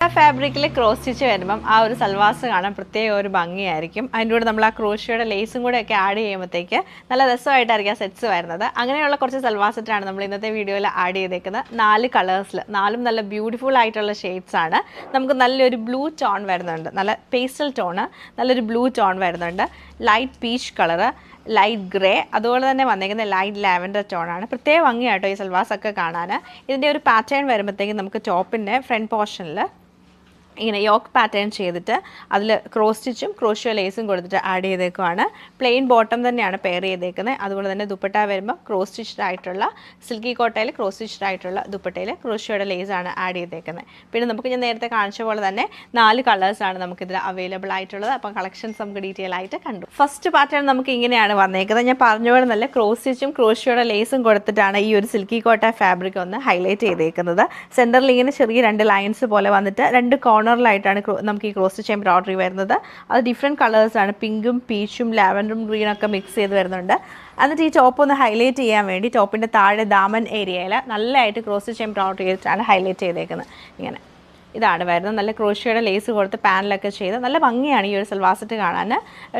ഫാബ്രിക്കിൽ cross stitch വരുമ്പം ആ ഒരു സൽവാസ് കാണാൻ പ്രത്യേക ഒരു ഭംഗിയായിരിക്കും. അതിൻ്റെ കൂടെ നമ്മൾ ആ ക്രോഷ്യയുടെ ലേസും കൂടെ ഒക്കെ ആഡ് ചെയ്യുമ്പോഴത്തേക്ക് നല്ല രസമായിട്ടായിരിക്കും ആ സെറ്റ്സ് വരുന്നത്. അങ്ങനെയുള്ള കുറച്ച് സൽവാർ സെറ്റാണ് നമ്മൾ ഇന്നത്തെ വീഡിയോയിൽ ആഡ് ചെയ്തേക്കുന്നത്. 4 കളേഴ്സിൽ 4ഉം നല്ല ബ്യൂട്ടിഫുൾ ആയിട്ടുള്ള ഷെയ്ഡ്സ് ആണ്. നമുക്ക് നല്ലൊരു ബ്ലൂ ടോൺ വരുന്നുണ്ട്, നല്ല പേസ്റ്റൽ ടോണ്, നല്ലൊരു ബ്ലൂ ടോൺ വരുന്നുണ്ട്, light peach colour, light grey, അതുപോലെ തന്നെ വന്നേക്കുന്ന ലൈറ്റ് ലാവൻഡർ ടോണാണ്. പ്രത്യേക ഭംഗിയായിട്ടോ ഈ സൽവാസൊക്കെ കാണാൻ. ഇതിൻ്റെ ഒരു പാറ്റേൺ വരുമ്പോഴത്തേക്കും നമുക്ക് ടോപ്പിൻ്റെ ഫ്രണ്ട് പോർഷനിൽ ഇങ്ങനെ യോക്ക് പാറ്റേൺ ചെയ്തിട്ട് അതിൽ ക്രോസ് സ്റ്റിച്ചും ക്രോഷ്യോ ലേസും കൊടുത്തിട്ട് ആഡ് ചെയ്തേക്കുവാണ്. പ്ലെയിൻ ബോട്ടം തന്നെയാണ് പെയർ ചെയ്തേക്കുന്നത്. അതുപോലെ തന്നെ ദുപ്പട്ട വരുമ്പോൾ ക്രോസ് സ്റ്റിച്ച്ഡ് ആയിട്ടുള്ള സിൽക്കി കോട്ടയിൽ ക്രോസ് സ്റ്റിച്ച്ഡ് ആയിട്ടുള്ള ദുപ്പട്ടയിൽ ക്രോഷ്യോയുടെ ലേസാണ് ആഡ് ചെയ്തേക്കുന്നത്. പിന്നെ നമുക്ക് ഞാൻ നേരത്തെ കാണിച്ച പോലെ തന്നെ 4 കളേഴ്സാണ് നമുക്കിതിൽ അവൈലബിൾ ആയിട്ടുള്ളത്. അപ്പം കളക്ഷൻസ് നമുക്ക് ഡീറ്റെയിൽ ആയിട്ട് കണ്ടു. ഫസ്റ്റ് പാറ്റേൺ നമുക്ക് ഇങ്ങനെയാണ് വന്നേക്കുന്നത്. ഞാൻ പറഞ്ഞ പോലെ നല്ല ക്രോസ് സ്റ്റിച്ചും ക്രോഷ്യോയുടെ ലേസും കൊടുത്തിട്ടാണ് ഈ ഒരു സിൽക്കി കോട്ട ഫാബ്രിക് ഒന്ന് ഹൈലൈറ്റ് ചെയ്തേക്കുന്നത്. സെൻറ്ററിൽ ഇങ്ങനെ ചെറിയ 2 ലൈൻസ് പോലെ വന്നിട്ട് 2 കോർണറിലായിട്ടാണ് നമുക്ക് ഈ ക്രോസ് സ്റ്റിച്ച് എംബ്രോയിഡറി വരുന്നത്. അത് ഡിഫറെൻറ്റ് കളേഴ്സാണ്, പിങ്കും പീച്ചും ലാവൻഡറും ഗ്രീനൊക്കെ മിക്സ് ചെയ്ത് വരുന്നുണ്ട്. എന്നിട്ട് ഈ ടോപ്പ് ഒന്ന് ഹൈലൈറ്റ് ചെയ്യാൻ വേണ്ടി ടോപ്പിൻ്റെ താഴെ ദാമൻ ഏരിയയിൽ നല്ലതായിട്ട് ക്രോസ് സ്റ്റിച്ച് എംബ്രോയിഡറി ചെയ്തിട്ടാണ് ഹൈലൈറ്റ് ചെയ്തേക്കുന്നത്. ഇങ്ങനെ ഇതാണ് വരുന്നത്. നല്ല ക്രോഷ്യയുടെ ലേസ് കൊടുത്ത് പാനലൊക്കെ ചെയ്ത് നല്ല ഭംഗിയാണ് ഈ ഒരു സൽവാർ സെറ്റ് കാണാൻ.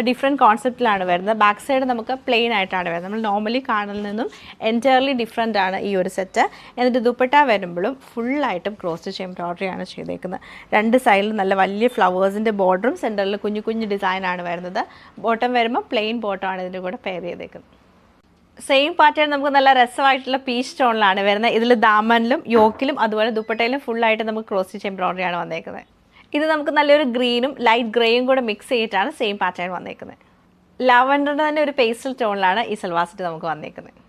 ഡിഫറെൻറ്റ് കോൺസെപ്റ്റിലാണ് വരുന്നത്. ബാക്ക് സൈഡ് നമുക്ക് പ്ലെയിൻ ആയിട്ടാണ് വരുന്നത്. നമ്മൾ നോർമലി കാണുന്നതിൽ നിന്നും എൻറ്റയർലി ഡിഫറെൻ്റ് ആണ് ഈ ഒരു സെറ്റ്. എന്നിട്ട് ദുപ്പട്ട വരുമ്പോഴും ഫുള്ളായിട്ടും ക്രോസ് സ്റ്റിച്ച് എംബ്രോയിഡറിയാണ് ചെയ്തേക്കുന്നത്. 2 സൈഡിലും നല്ല വലിയ ഫ്ലവേഴ്സിൻ്റെ ബോർഡറും സെൻറ്ററിൽ കുഞ്ഞു കുഞ്ഞു ഡിസൈനാണ് വരുന്നത്. ബോട്ടം വരുമ്പോൾ പ്ലെയിൻ ബോട്ടമാണ് ഇതിൻ്റെ കൂടെ പെയർ ചെയ്തേക്കുന്നത്. സെയിം പാറ്റേൺ നമുക്ക് നല്ല രസമായിട്ടുള്ള പീച്ച് ടോണിലാണ് വരുന്നത്. ഇതിൽ ദാമനിലും യോക്കിലും അതുപോലെ ദുപ്പട്ടയിലും ഫുള്ളായിട്ട് നമുക്ക് ക്രോസ് സ്റ്റിച്ച് എംബ്രോയിഡറിയാണ് വന്നേക്കുന്നത്. ഇത് നമുക്ക് നല്ലൊരു ഗ്രീനും ലൈറ്റ് ഗ്രേയും കൂടെ മിക്സ് ചെയ്തിട്ടാണ് സെയിം പാറ്റേൺ വന്നേക്കുന്നത്. ലാവൻഡറിൻ്റെ തന്നെ ഒരു പേസ്റ്റൽ ടോണിലാണ് ഈ സൽവാർ സെറ്റ് നമുക്ക് വന്നേക്കുന്നത്.